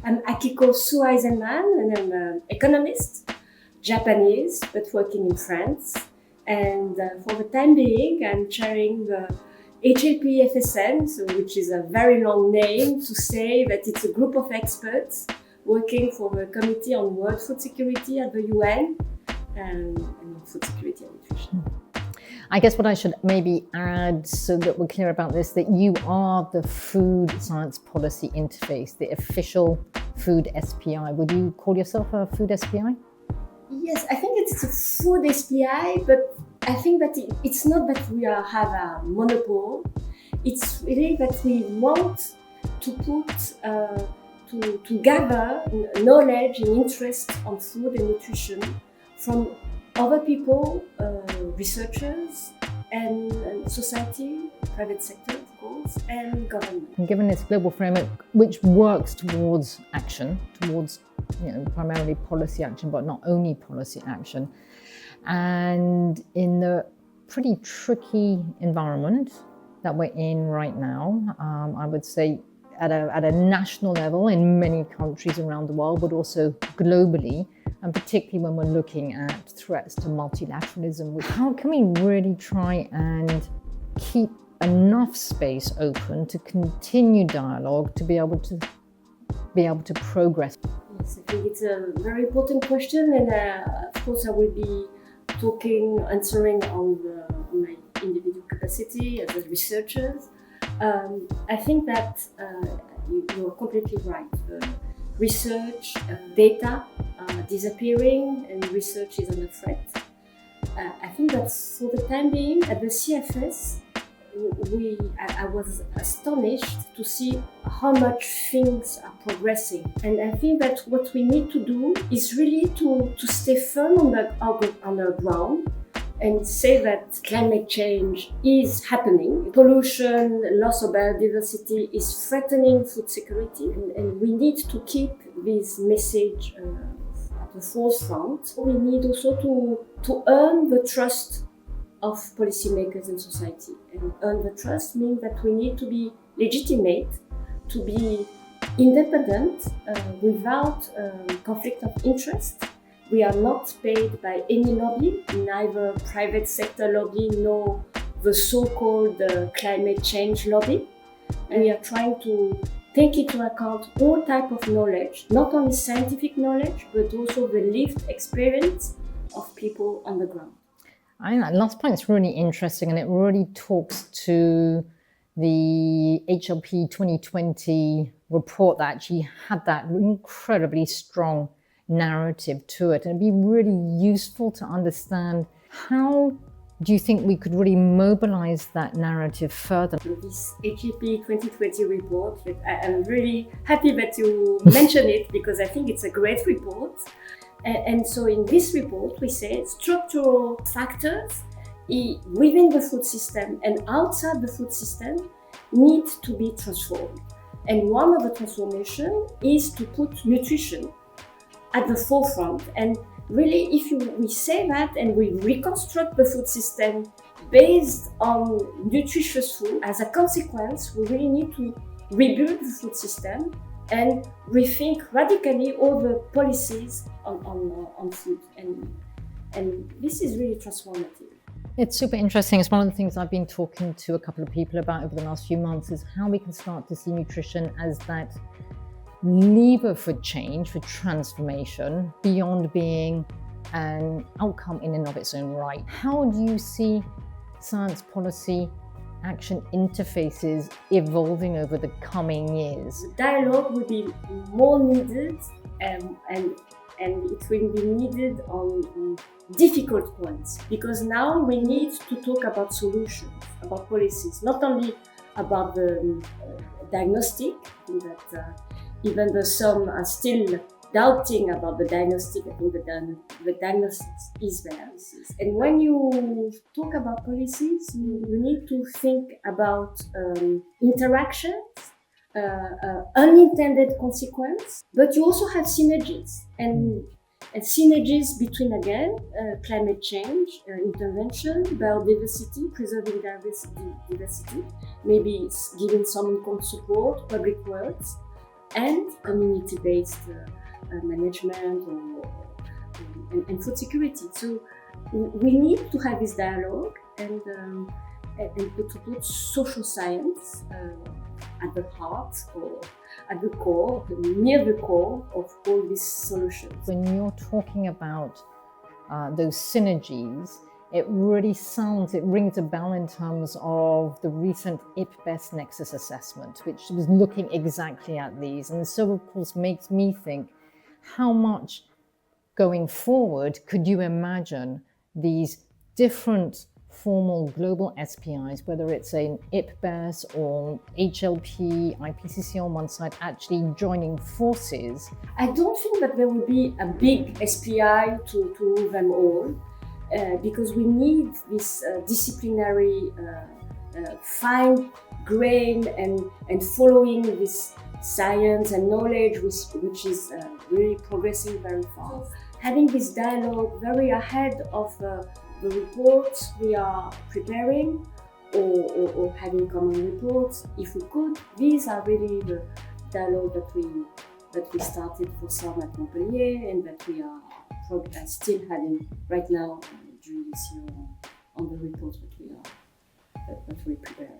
I'm Akiko Suwa-Eisenmann, and I'm an economist, Japanese, but working in France. And for the time being, I'm chairing the HLP-FSN, which is a very long name to say that it's a group of experts working for the Committee on World Food Security at the UN and food security and nutrition. I guess what I should maybe add, so that we're clear about this, that you are the food science policy interface, the official food SPI. Would you call yourself a food SPI? Yes, I think it's a food SPI, but I think that it's not that we have a monopoly. It's really that we want to put, to gather knowledge and interest on food and nutrition from other people, researchers, and society, private sector, of course, and government. And given this global framework, which works towards action, towards primarily policy action, but not only policy action, and in the pretty tricky environment that we're in right now, I would say at a national level in many countries around the world, but also globally, and particularly when we're looking at threats to multilateralism. How can we really try and keep enough space open to continue dialogue, to be able to progress? Yes, I think it's a very important question, and of course I will be answering on my individual capacity as a researcher. I think that you're completely right. Research, data disappearing, and research is under threat. I think that for the time being, at the CFS, I was astonished to see how much things are progressing. And I think that what we need to do is really to stay firm on the ground and say that climate change is happening. Pollution, loss of biodiversity is threatening food security, and we need to keep this message at the forefront. We need also to earn the trust of policymakers and society. And earn the trust means that we need to be legitimate, to be independent, without conflict of interest. We are not paid by any lobby, neither private sector lobby nor the so-called climate change lobby. And we are trying to take into account all types of knowledge, not only scientific knowledge, but also the lived experience of people on the ground. I think that last point is really interesting, and it really talks to the HLP 2020 report that actually had that incredibly strong narrative to it. And it'd be really useful to understand, how do you think we could really mobilize that narrative further? This HLP 2020 report, I'm really happy that you mentioned it, because I think it's a great report. And so in this report, we say structural factors within the food system and outside the food system need to be transformed. And one of the transformation is to put nutrition at the forefront. And really, if we say that and we reconstruct the food system based on nutritious food, as a consequence, we really need to rebuild the food system and rethink radically all the policies on food. And this is really transformative. It's super interesting. It's one of the things I've been talking to a couple of people about over the last few months, is how we can start to see nutrition as that lever for change, for transformation, beyond being an outcome in and of its own right. How do you see science policy action interfaces evolving over the coming years? The dialogue will be more needed, and it will be needed on difficult points, because now we need to talk about solutions, about policies, not only about the diagnostic. I think that even though some are still doubting about the diagnostic, I think the diagnosis is there. And when you talk about policies, you need to think about interactions, unintended consequence, but you also have synergies. And synergies between, again, climate change, intervention, biodiversity, preserving diversity, maybe it's giving some income support, public works, and community-based management and food security. So we need to have this dialogue and to put social science at the heart or at the core, near the core of all these solutions. When you're talking about those synergies, it rings a bell in terms of the recent IP-BEST Nexus assessment, which was looking exactly at these. And so, of course, makes me think, how much going forward could you imagine these different formal global SPIs, whether it's an IP-BEST or HLP, IPCC on one side, actually joining forces? I don't think that there will be a big SPI to move them all, because we need this disciplinary, fine-grained and following this science and knowledge, which is really progressing very fast. Having this dialogue very ahead of the reports we are preparing, or having common reports, if we could. These are really the dialogue that we started for some at Montpellier, and that we are still having right now during this year on the reports that we prepare.